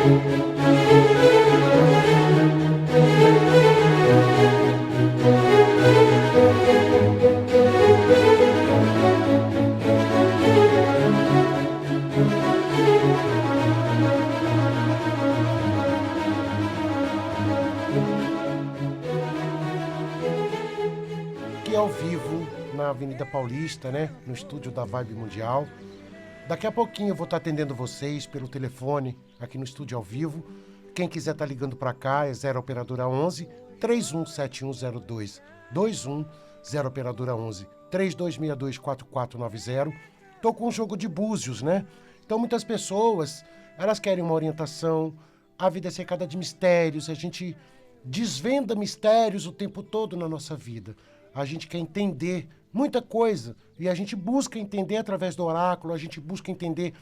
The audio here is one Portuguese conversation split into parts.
Ao vivo na Avenida Paulista, né? No estúdio da Vibe Mundial. Daqui a pouquinho eu vou estar atendendo vocês pelo telefone aqui no estúdio ao vivo. Quem quiser estar ligando para cá é 0 operadora 11 317102 21 0 operadora 11 3262 4490. Tô com um jogo de búzios, né? Então muitas pessoas, elas querem uma orientação. A vida é cercada de mistérios, a gente desvenda mistérios o tempo todo na nossa vida. A gente quer entender muita coisa e a gente busca entender através do oráculo, a gente busca entender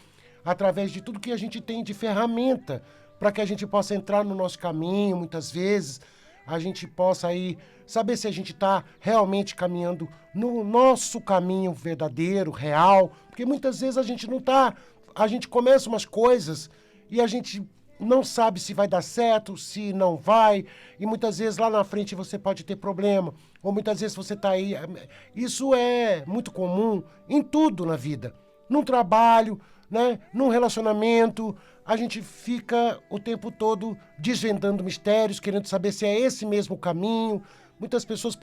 através de tudo que a gente tem de ferramenta para que a gente possa entrar no nosso caminho, muitas vezes, a gente possa aí saber se a gente está realmente caminhando no nosso caminho verdadeiro, real, porque muitas vezes a gente não está, a gente começa umas coisas e a gente não sabe se vai dar certo, se não vai, e muitas vezes lá na frente você pode ter problema, ou muitas vezes você está aí. Isso é muito comum em tudo na vida. Num trabalho, né? Num relacionamento, a gente fica o tempo todo desvendando mistérios, querendo saber se é esse mesmo caminho. Muitas pessoas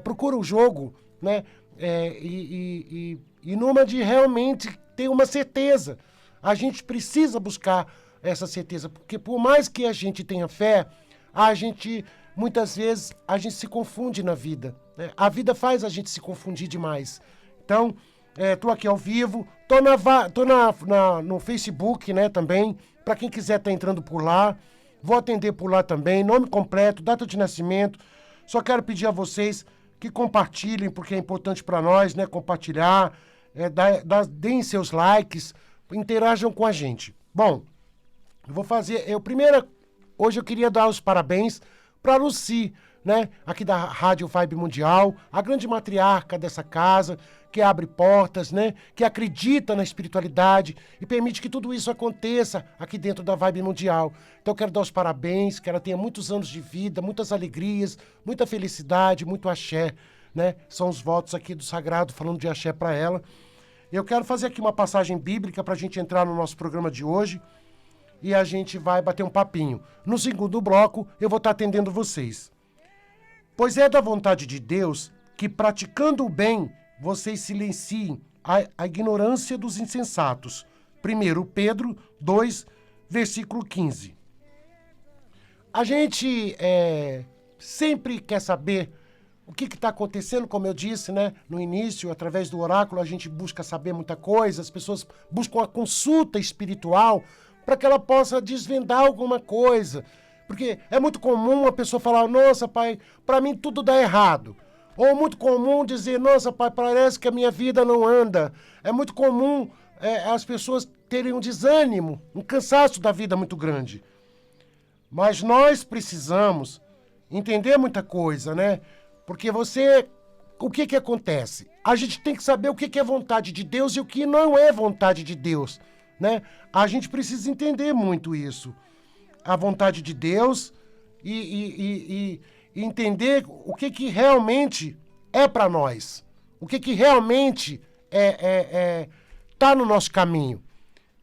procuram o jogo, né? E numa de realmente ter uma certeza. A gente precisa buscar essa certeza, porque por mais que a gente tenha fé, a gente, muitas vezes, a gente se confunde na vida, né? A vida faz a gente se confundir demais. Então, tô aqui ao vivo, tô no Facebook, né, também, para quem quiser tá entrando por lá, vou atender por lá também, nome completo, data de nascimento. Só quero pedir a vocês que compartilhem, porque é importante para nós, né, compartilhar, deem seus likes, interajam com a gente. Bom, eu vou fazer, hoje eu queria dar os parabéns para a Lucy, né, aqui da Rádio Vibe Mundial, a grande matriarca dessa casa, que abre portas, né, que acredita na espiritualidade e permite que tudo isso aconteça aqui dentro da Vibe Mundial. Então eu quero dar os parabéns, que ela tenha muitos anos de vida, muitas alegrias, muita felicidade, muito axé, né, são os votos aqui do Sagrado falando de axé para ela. Eu quero fazer aqui uma passagem bíblica para a gente entrar no nosso programa de hoje, e a gente vai bater um papinho. No segundo bloco, eu vou estar atendendo vocês. Pois é da vontade de Deus que, praticando o bem, vocês silenciem a ignorância dos insensatos. 1 Pedro 2, versículo 15. A gente sempre quer saber o que está acontecendo, como eu disse, né, no início, através do oráculo, a gente busca saber muita coisa, as pessoas buscam a consulta espiritual para que ela possa desvendar alguma coisa. Porque é muito comum a pessoa falar, nossa, pai, para mim tudo dá errado. Ou muito comum dizer, nossa, pai, parece que a minha vida não anda. É muito comum as pessoas terem um desânimo, um cansaço da vida muito grande. Mas nós precisamos entender muita coisa, né? Porque o que acontece? A gente tem que saber o que é vontade de Deus e o que não é vontade de Deus, né? A gente precisa entender muito isso. A vontade de Deus e entender o que realmente é para nós. O que realmente tá no nosso caminho.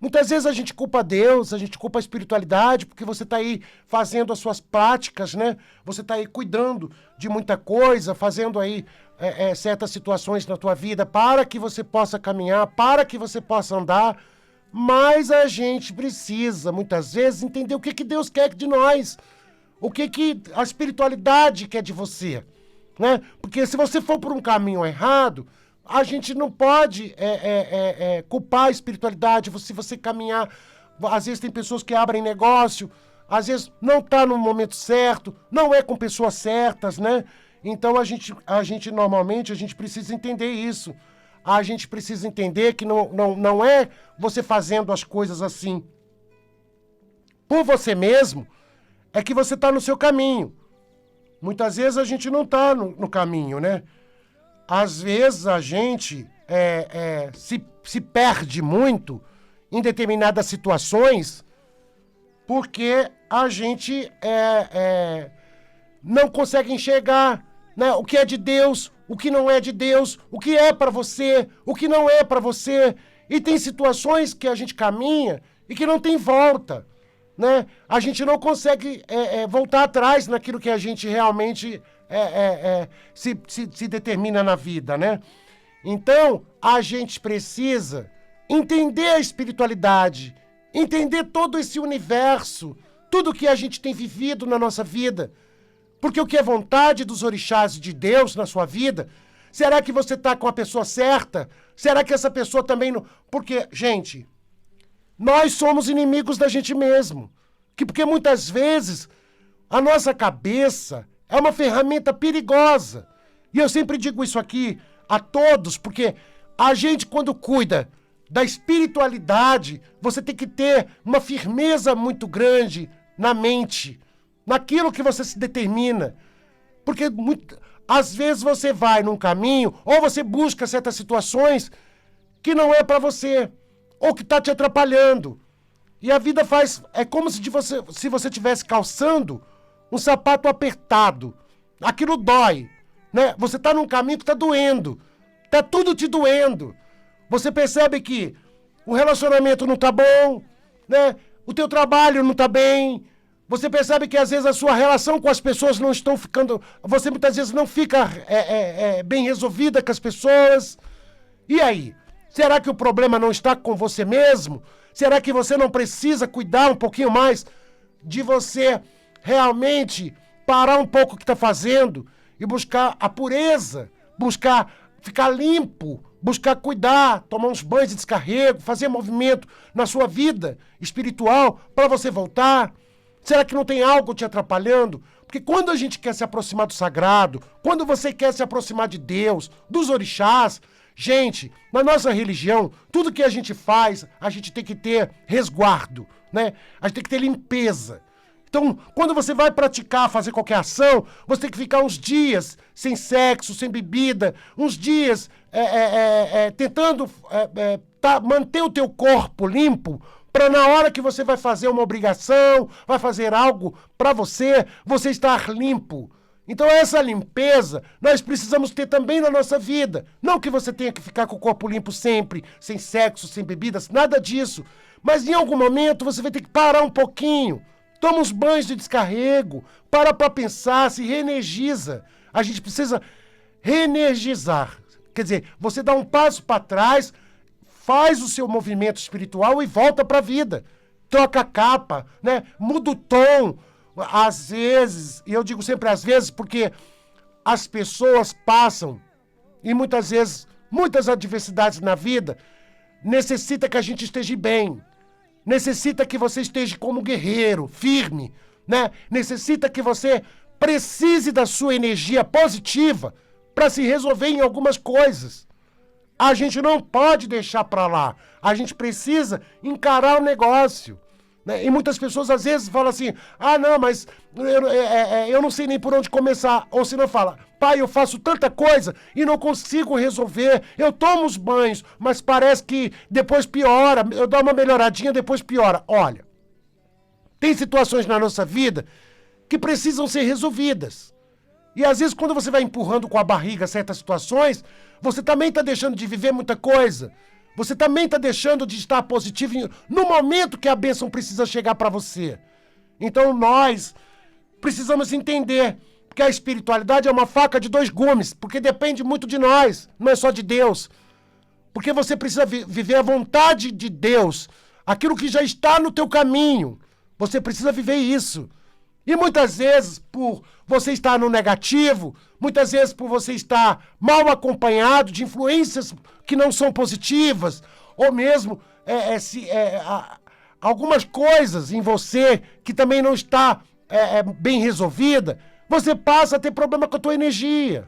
Muitas vezes a gente culpa Deus, a gente culpa a espiritualidade, porque você está aí fazendo as suas práticas, né? Você está aí cuidando de muita coisa, fazendo aí certas situações na tua vida para que você possa caminhar, para que você possa andar. Mas a gente precisa, muitas vezes, entender o que Deus quer de nós. O que a espiritualidade quer de você, né? Porque se você for por um caminho errado, a gente não pode culpar a espiritualidade. Se você caminhar, às vezes tem pessoas que abrem negócio, às vezes não está no momento certo, não é com pessoas certas, né? Então a gente normalmente precisa entender isso. A gente precisa entender que não é você fazendo as coisas assim por você mesmo, é que você está no seu caminho. Muitas vezes a gente não está no caminho, né? Às vezes a gente se perde muito em determinadas situações porque a gente não consegue enxergar, né, o que é de Deus, o que não é de Deus, o que é para você, o que não é para você. E tem situações que a gente caminha e que não tem volta, né? A gente não consegue voltar atrás naquilo que a gente realmente se determina na vida, né? Então, a gente precisa entender a espiritualidade, entender todo esse universo, tudo que a gente tem vivido na nossa vida. Porque o que é vontade dos orixás e de Deus na sua vida, será que você está com a pessoa certa? Será que essa pessoa também não... Porque, gente, nós somos inimigos da gente mesmo. Porque muitas vezes a nossa cabeça é uma ferramenta perigosa. E eu sempre digo isso aqui a todos, porque a gente, quando cuida da espiritualidade, você tem que ter uma firmeza muito grande na mente, naquilo que você se determina. Porque às vezes você vai num caminho, ou você busca certas situações que não é para você, ou que está te atrapalhando. E a vida é como se você estivesse calçando um sapato apertado. Aquilo dói, né? Você está num caminho que está doendo. Está tudo te doendo. Você percebe que o relacionamento não está bom, né? O teu trabalho não está bem. Você percebe que às vezes a sua relação com as pessoas não estão ficando... Você muitas vezes não fica bem resolvida com as pessoas. E aí? Será que o problema não está com você mesmo? Será que você não precisa cuidar um pouquinho mais de você realmente parar um pouco o que está fazendo e buscar a pureza, buscar ficar limpo, buscar cuidar, tomar uns banhos de descarrego, fazer movimento na sua vida espiritual para você voltar? Será que não tem algo te atrapalhando? Porque quando a gente quer se aproximar do sagrado, quando você quer se aproximar de Deus, dos orixás, gente, na nossa religião, tudo que a gente faz, a gente tem que ter resguardo, né? A gente tem que ter limpeza. Então, quando você vai praticar, fazer qualquer ação, você tem que ficar uns dias sem sexo, sem bebida, uns dias tentando manter o teu corpo limpo, para na hora que você vai fazer uma obrigação, vai fazer algo para você estar limpo. Então essa limpeza nós precisamos ter também na nossa vida. Não que você tenha que ficar com o corpo limpo sempre, sem sexo, sem bebidas, nada disso. Mas em algum momento você vai ter que parar um pouquinho. Toma uns banhos de descarrego, para pensar, se reenergiza. A gente precisa reenergizar. Quer dizer, você dá um passo para trás, faz o seu movimento espiritual e volta para a vida. Troca a capa, né? Muda o tom. Às vezes, e eu digo sempre às vezes, porque as pessoas passam, e muitas vezes, muitas adversidades na vida, necessita que a gente esteja bem. Necessita que você esteja como guerreiro, firme, né? Necessita que você precise da sua energia positiva para se resolver em algumas coisas. A gente não pode deixar para lá. A gente precisa encarar o negócio. Né? E muitas pessoas às vezes falam assim, não, mas eu não sei nem por onde começar. Ou se não fala, pai, eu faço tanta coisa e não consigo resolver. Eu tomo os banhos, mas parece que depois piora. Eu dou uma melhoradinha, depois piora. Olha, tem situações na nossa vida que precisam ser resolvidas. E às vezes quando você vai empurrando com a barriga certas situações, você também está deixando de viver muita coisa. Você também está deixando de estar positivo no momento que a bênção precisa chegar para você. Então nós precisamos entender que a espiritualidade é uma faca de dois gumes, porque depende muito de nós, não é só de Deus. Porque você precisa viver a vontade de Deus, aquilo que já está no teu caminho. Você precisa viver isso. E muitas vezes, por você estar no negativo, muitas vezes por você estar mal acompanhado de influências que não são positivas, ou mesmo algumas coisas em você que também não está bem resolvida, você passa a ter problema com a tua energia.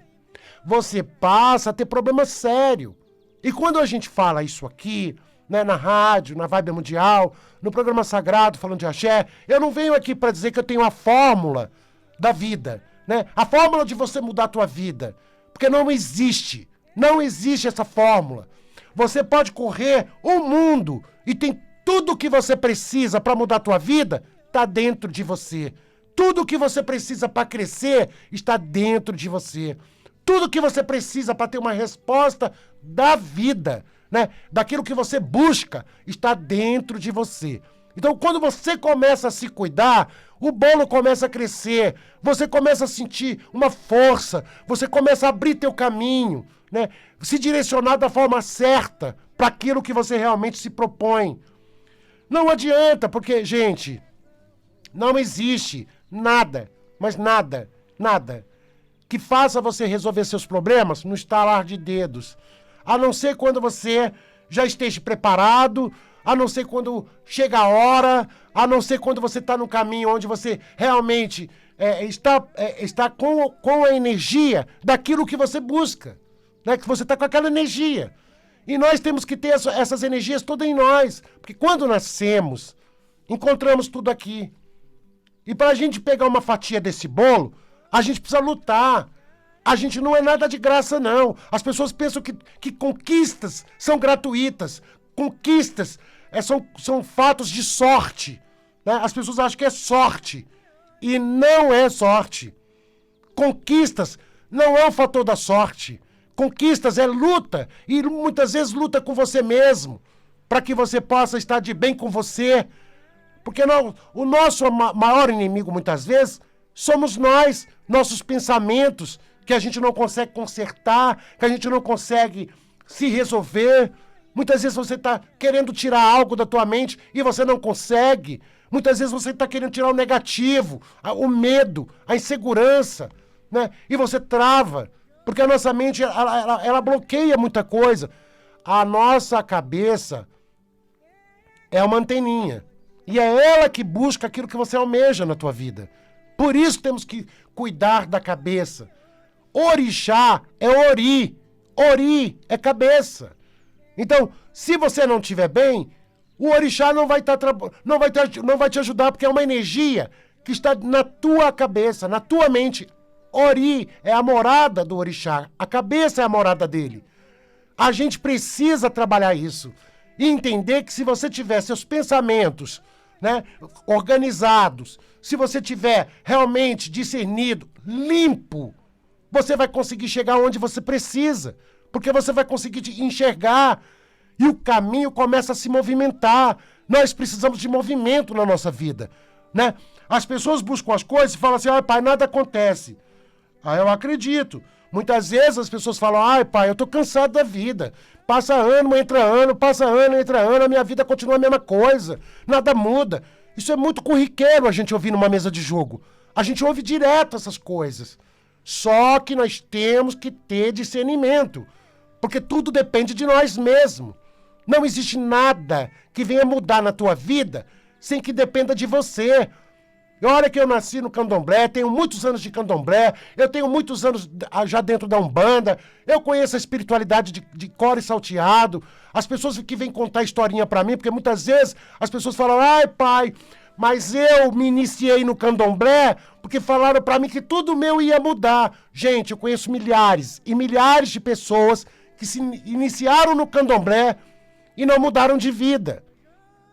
Você passa a ter problema sério. E quando a gente fala isso aqui, né, na rádio, na Vibe Mundial, no programa Sagrado, falando de axé, eu não venho aqui para dizer que eu tenho a fórmula da vida, né? A fórmula de você mudar a tua vida. Porque não existe. Não existe essa fórmula. Você pode correr o mundo e tem tudo o que você precisa para mudar a tua vida, está dentro de você. Tudo o que você precisa para crescer está dentro de você. Tudo o que você precisa para ter uma resposta da vida, né? Daquilo que você busca, está dentro de você. Então, quando você começa a se cuidar, o bolo começa a crescer, você começa a sentir uma força, você começa a abrir teu caminho, né? Se direcionar da forma certa para aquilo que você realmente se propõe. Não adianta, porque, gente, não existe nada, mas nada, nada, que faça você resolver seus problemas no estalar de dedos. A não ser quando você já esteja preparado, a não ser quando chega a hora, a não ser quando você está no caminho onde você realmente está com a energia daquilo que você busca, né? Que você está com aquela energia. E nós temos que ter essas energias todas em nós, porque quando nascemos, encontramos tudo aqui. E para a gente pegar uma fatia desse bolo, a gente precisa lutar. A gente não é nada de graça, não. As pessoas pensam que conquistas são gratuitas. Conquistas são fatos de sorte, né? As pessoas acham que é sorte. E não é sorte. Conquistas não é um fator da sorte. Conquistas é luta. E muitas vezes luta com você mesmo. Para que você possa estar de bem com você. Porque o nosso maior inimigo, muitas vezes, somos nós, nossos pensamentos, que a gente não consegue consertar, que a gente não consegue se resolver. Muitas vezes você está querendo tirar algo da tua mente e você não consegue. Muitas vezes você está querendo tirar o negativo, o medo, a insegurança, né? E você trava, porque a nossa mente, ela bloqueia muita coisa. A nossa cabeça é uma anteninha. E é ela que busca aquilo que você almeja na tua vida. Por isso temos que cuidar da cabeça. Orixá é ori. Ori é cabeça. Então, se você não estiver bem, o orixá não vai te ajudar, porque é uma energia que está na tua cabeça, na tua mente. Ori é a morada do orixá. A cabeça é a morada dele. A gente precisa trabalhar isso. E entender que se você tiver seus pensamentos, né, organizados, se você tiver realmente discernido, limpo, você vai conseguir chegar onde você precisa, porque você vai conseguir te enxergar e o caminho começa a se movimentar. Nós precisamos de movimento na nossa vida, né? As pessoas buscam as coisas e falam assim: ai, pai, nada acontece. Eu acredito. Muitas vezes as pessoas falam: ai, pai, eu tô cansado da vida. Passa ano, entra ano, passa ano, entra ano, a minha vida continua a mesma coisa. Nada muda. Isso é muito corriqueiro a gente ouvir numa mesa de jogo. A gente ouve direto essas coisas. Só que nós temos que ter discernimento. Porque tudo depende de nós mesmos. Não existe nada que venha mudar na tua vida sem que dependa de você. Olha que eu nasci no candomblé, tenho muitos anos de candomblé, eu tenho muitos anos já dentro da Umbanda, eu conheço a espiritualidade de cor e salteado, as pessoas que vêm contar historinha pra mim, porque muitas vezes as pessoas falam: ai, pai, mas eu me iniciei no candomblé porque falaram pra mim que tudo meu ia mudar. Gente, eu conheço milhares e milhares de pessoas que se iniciaram no candomblé e não mudaram de vida,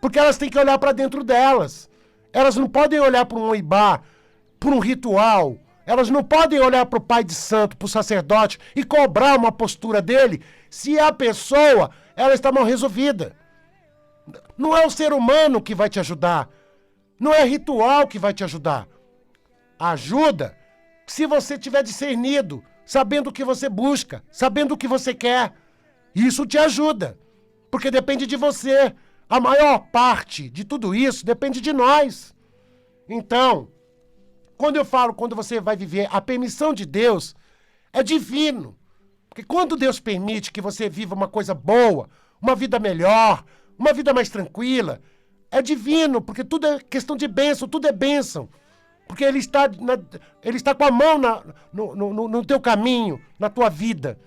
porque elas têm que olhar pra dentro delas. Elas não podem olhar para um oibá, para um ritual. Elas não podem olhar para o pai de santo, para o sacerdote e cobrar uma postura dele se a pessoa ela está mal resolvida. Não é o ser humano que vai te ajudar. Não é ritual que vai te ajudar. Ajuda se você tiver discernido, sabendo o que você busca, sabendo o que você quer. Isso te ajuda, porque depende de você. A maior parte de tudo isso depende de nós. Então, quando eu falo, quando você vai viver, a permissão de Deus é divino. Porque quando Deus permite que você viva uma coisa boa, uma vida melhor, uma vida mais tranquila, é divino, porque tudo é questão de bênção, tudo é bênção. Porque Ele está com a mão no teu caminho, na tua vida.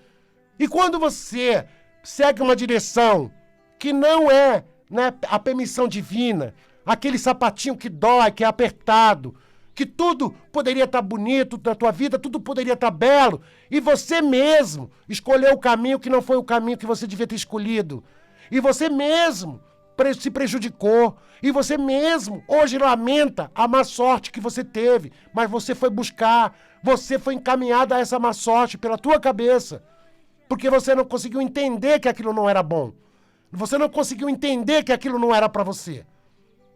E quando você segue uma direção que não é, né, a permissão divina, aquele sapatinho que dói, que é apertado, que tudo poderia estar bonito na tua vida, tudo poderia estar belo, e você mesmo escolheu o caminho que não foi o caminho que você devia ter escolhido. E você mesmo se prejudicou. E você mesmo hoje lamenta a má sorte que você teve. Mas você foi buscar, você foi encaminhado a essa má sorte pela tua cabeça. Porque você não conseguiu entender que aquilo não era bom. Você não conseguiu entender que aquilo não era para você.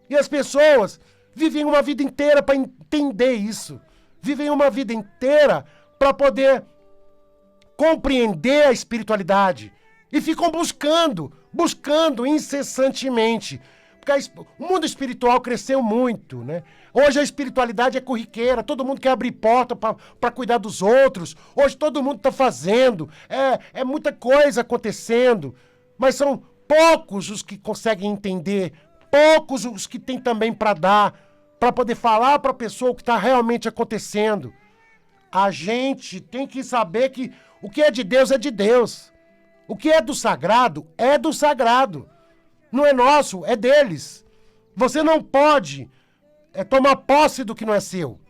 E as pessoas vivem uma vida inteira para entender isso. Vivem uma vida inteira para poder compreender a espiritualidade. E ficam buscando incessantemente. Porque o mundo espiritual cresceu muito, né? Hoje a espiritualidade é corriqueira, todo mundo quer abrir porta para cuidar dos outros. Hoje todo mundo está fazendo, é muita coisa acontecendo. Mas são poucos os que conseguem entender, poucos os que têm também para dar, para poder falar para a pessoa o que está realmente acontecendo. A gente tem que saber que o que é de Deus é de Deus. O que é do sagrado é do sagrado. Não é nosso, é deles. Você não pode tomar posse do que não é seu.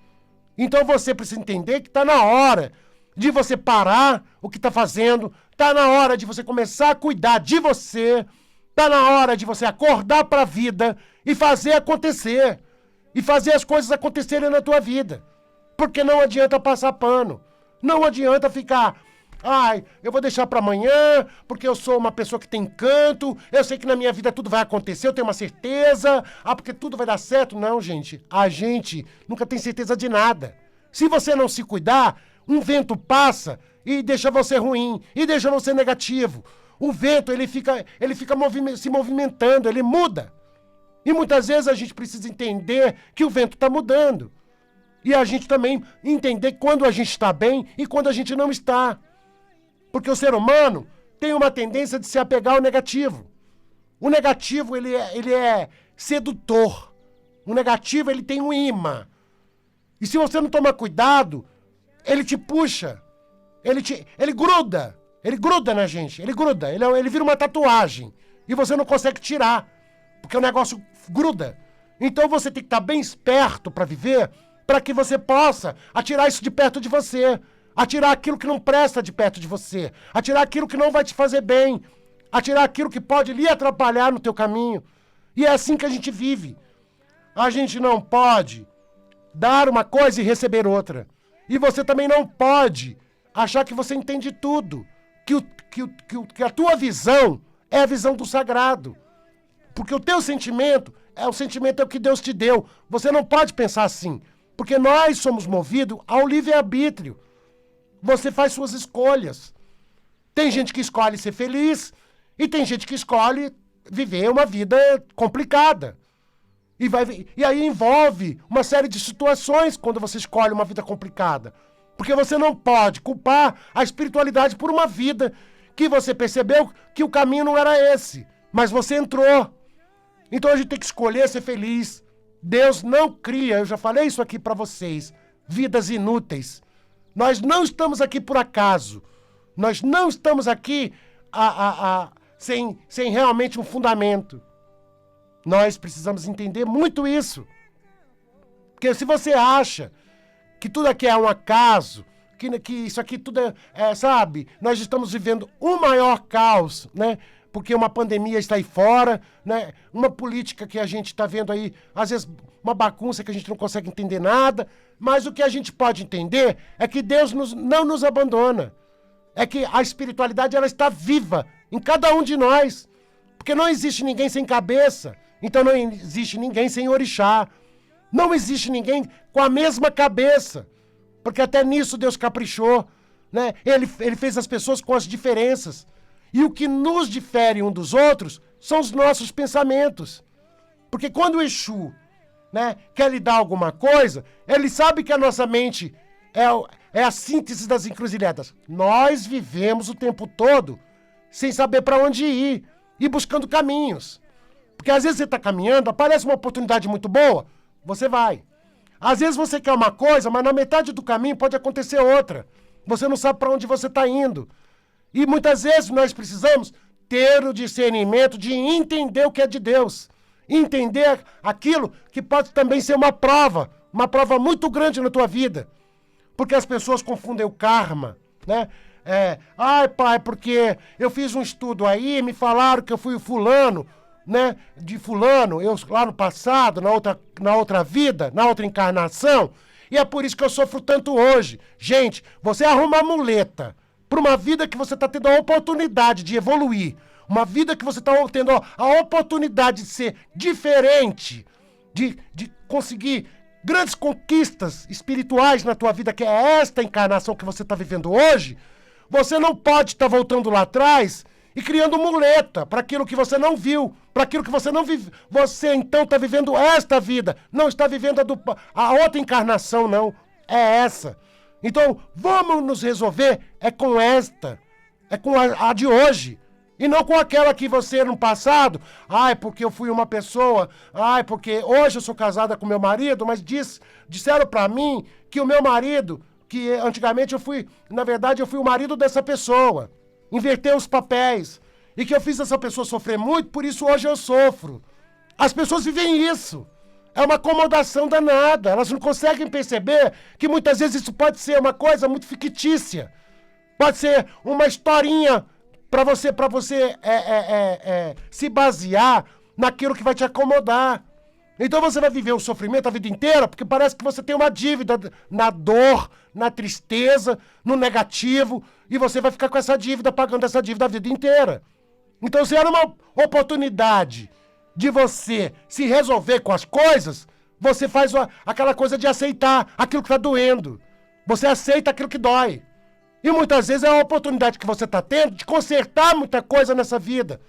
Então você precisa entender que está na hora de você parar o que está fazendo, está na hora de você começar a cuidar de você, está na hora de você acordar para a vida e fazer acontecer. E fazer as coisas acontecerem na tua vida. Porque não adianta passar pano. Não adianta ficar... Ai, eu vou deixar para amanhã, porque eu sou uma pessoa que tem encanto, eu sei que na minha vida tudo vai acontecer, eu tenho uma certeza, porque tudo vai dar certo. Não, gente, a gente nunca tem certeza de nada. Se você não se cuidar, um vento passa e deixa você ruim, e deixa você negativo. O vento, ele fica se movimentando, ele muda. E muitas vezes a gente precisa entender que o vento está mudando. E a gente também entender quando a gente está bem e quando a gente não está. Porque o ser humano tem uma tendência de se apegar ao negativo. O negativo, ele é sedutor. O negativo, ele tem um imã. E se você não tomar cuidado, ele te puxa. Ele gruda. Ele gruda na gente. Ele gruda. Ele vira uma tatuagem. E você não consegue tirar. Porque o negócio gruda. Então você tem que estar bem esperto para viver, para que você possa atirar isso de perto de você. Atirar aquilo que não presta de perto de você. Atirar aquilo que não vai te fazer bem. Atirar aquilo que pode lhe atrapalhar no teu caminho. E é assim que a gente vive. A gente não pode dar uma coisa e receber outra. E você também não pode achar que você entende tudo. Que a tua visão é a visão do sagrado. Porque o teu sentimento é o que Deus te deu. Você não pode pensar assim. Porque nós somos movidos ao livre-arbítrio. Você faz suas escolhas. Tem gente que escolhe ser feliz e tem gente que escolhe viver uma vida complicada. E aí envolve uma série de situações quando você escolhe uma vida complicada. Porque você não pode culpar a espiritualidade por uma vida que você percebeu que o caminho não era esse, mas você entrou. Então a gente tem que escolher ser feliz. Deus não cria, eu já falei isso aqui para vocês, vidas inúteis. Nós não estamos aqui por acaso. Nós não estamos aqui sem realmente um fundamento. Nós precisamos entender muito isso. Porque se você acha que tudo aqui é um acaso, que isso aqui tudo sabe, nós estamos vivendo o maior caos, né? Porque uma pandemia está aí fora, né? Uma política que a gente está vendo aí, às vezes uma bagunça que a gente não consegue entender nada, mas o que a gente pode entender é que Deus não nos abandona. É que a espiritualidade ela está viva em cada um de nós. Porque não existe ninguém sem cabeça, então não existe ninguém sem orixá. Não existe ninguém com a mesma cabeça, porque até nisso Deus caprichou, né? Ele fez as pessoas com as diferenças. E o que nos difere um dos outros são os nossos pensamentos. Porque quando o Exu, né, quer lhe dar alguma coisa, ele sabe que a nossa mente é a síntese das encruzilhadas. Nós vivemos o tempo todo sem saber para onde ir e buscando caminhos. Porque às vezes você está caminhando, aparece uma oportunidade muito boa, você vai. Às vezes você quer uma coisa, mas na metade do caminho pode acontecer outra. Você não sabe para onde você está indo. E muitas vezes nós precisamos ter o discernimento de entender o que é de Deus. Entender aquilo que pode também ser uma prova muito grande na tua vida. Porque as pessoas confundem o karma, né? Ai, pai, porque eu fiz um estudo aí, me falaram que eu fui o fulano, né, de fulano, eu lá no passado, na outra vida, na outra encarnação, e é por isso que eu sofro tanto hoje. Gente, você arruma a muleta para uma vida que você está tendo a oportunidade de evoluir, uma vida que você está tendo a oportunidade de ser diferente, de conseguir grandes conquistas espirituais na tua vida, que é esta encarnação que você está vivendo hoje. Você não pode estar voltando lá atrás e criando muleta para aquilo que você não viu, para aquilo que você não vive. Você então está vivendo esta vida, não está vivendo a outra encarnação, não. É essa. Então, vamos nos resolver com esta, com a de hoje. E não com aquela que você no passado, porque eu fui uma pessoa, porque hoje eu sou casada com meu marido, mas disseram pra mim que o meu marido, que antigamente eu fui o marido dessa pessoa. Inverteu os papéis. E que eu fiz essa pessoa sofrer muito, por isso hoje eu sofro. As pessoas vivem isso. É uma acomodação danada. Elas não conseguem perceber que muitas vezes isso pode ser uma coisa muito fictícia. Pode ser uma historinha para você se basear naquilo que vai te acomodar. Então você vai viver o sofrimento a vida inteira porque parece que você tem uma dívida na dor, na tristeza, no negativo, e você vai ficar com essa dívida, pagando essa dívida a vida inteira. Então se era uma oportunidade de você se resolver com as coisas, você faz aquela coisa de aceitar aquilo que está doendo. Você aceita aquilo que dói. E muitas vezes é a oportunidade que você está tendo de consertar muita coisa nessa vida.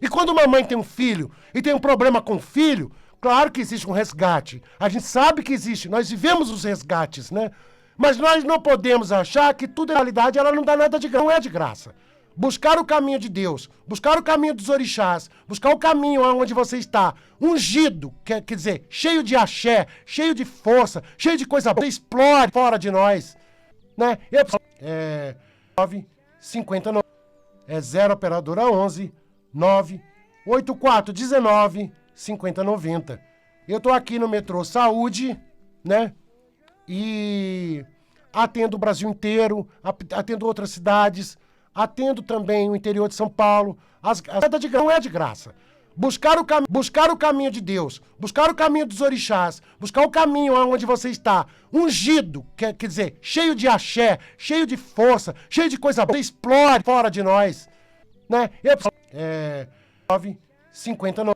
E quando uma mãe tem um filho e tem um problema com o filho, claro que existe um resgate. A gente sabe que existe, nós vivemos os resgates, né? Mas nós não podemos achar que tudo, na realidade, ela não dá nada de graça, não é de graça. Buscar o caminho de Deus, buscar o caminho dos orixás, buscar o caminho onde você está, ungido, quer dizer, cheio de axé, cheio de força, cheio de coisa boa, explore fora de nós, né? 959 0 operadora 11 98419 5090. Eu tô aqui no metrô Saúde, né? E atendo o Brasil inteiro, atendo outras cidades, atendo também o interior de São Paulo. Não é de graça. Buscar o caminho de Deus, buscar o caminho dos orixás, buscar o caminho onde você está, ungido, quer dizer, cheio de axé, cheio de força, cheio de coisa boa, explore fora de nós, né? 959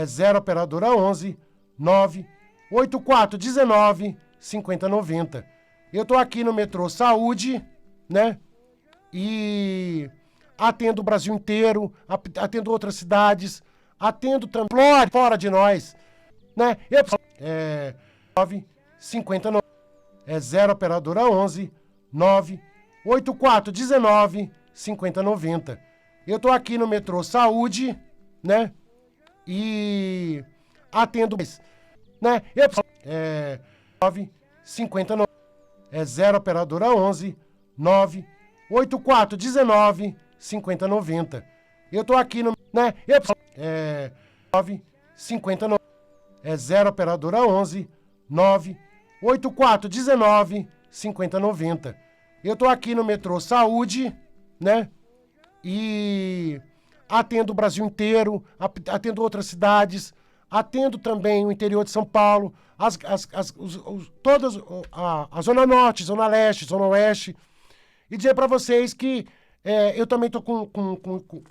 0 operadora 11 98419 5090. Eu tô aqui no metrô Saúde, né? E atendo o Brasil inteiro, atendo outras cidades, atendo também fora de nós, né? 959 0 operadora 11 98419 5090. Eu tô aqui no metrô Saúde, né? E atendo, né? 959 0 operadora 11 98419 5090. Eu tô aqui no, né? 959 0 operadora 11 98419 5090. Eu tô aqui no metrô Saúde, né? E atendo o Brasil inteiro, atendo outras cidades, atendo também o interior de São Paulo, todas a Zona Norte, Zona Leste, Zona Oeste. E dizer para vocês que eu também tô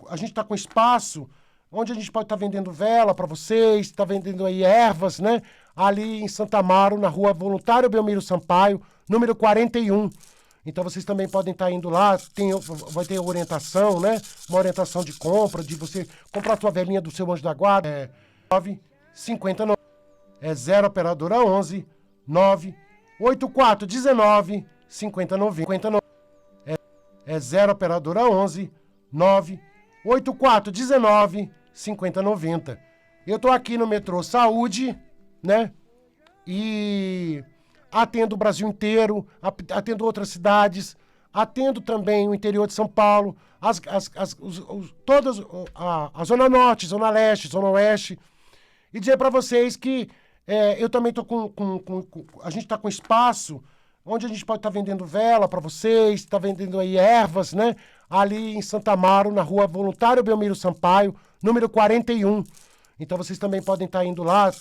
a gente tá com espaço onde a gente pode estar vendendo vela para vocês, tá vendendo aí ervas, né? Ali em Santa Amaro, na rua Voluntário Belmiro Sampaio, número 41. Então vocês também podem estar indo lá, vai ter orientação, né? Uma orientação de compra, de você comprar a tua velhinha do seu anjo da guarda. 959 0 operadora 11 98419 5090. 0 operadora 11 98419 5090. Eu tô aqui no metrô Saúde, né? E atendo o Brasil inteiro, atendo outras cidades, atendo também o interior de São Paulo, todas a Zona Norte, Zona Leste, Zona Oeste. E dizer para vocês que eu também tô a gente tá com espaço onde a gente pode estar vendendo vela para vocês, tá vendendo aí ervas, né? ali em Santa Amaro, na rua Voluntário Belmiro Sampaio, número 41. Então vocês também podem estar indo lá,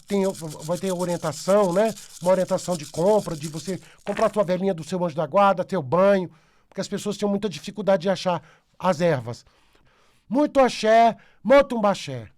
vai ter orientação, né? Uma orientação de compra, de você comprar a tua velhinha do seu anjo da guarda, teu banho, porque as pessoas tinham muita dificuldade de achar as ervas. Muito axé, muito um baxé.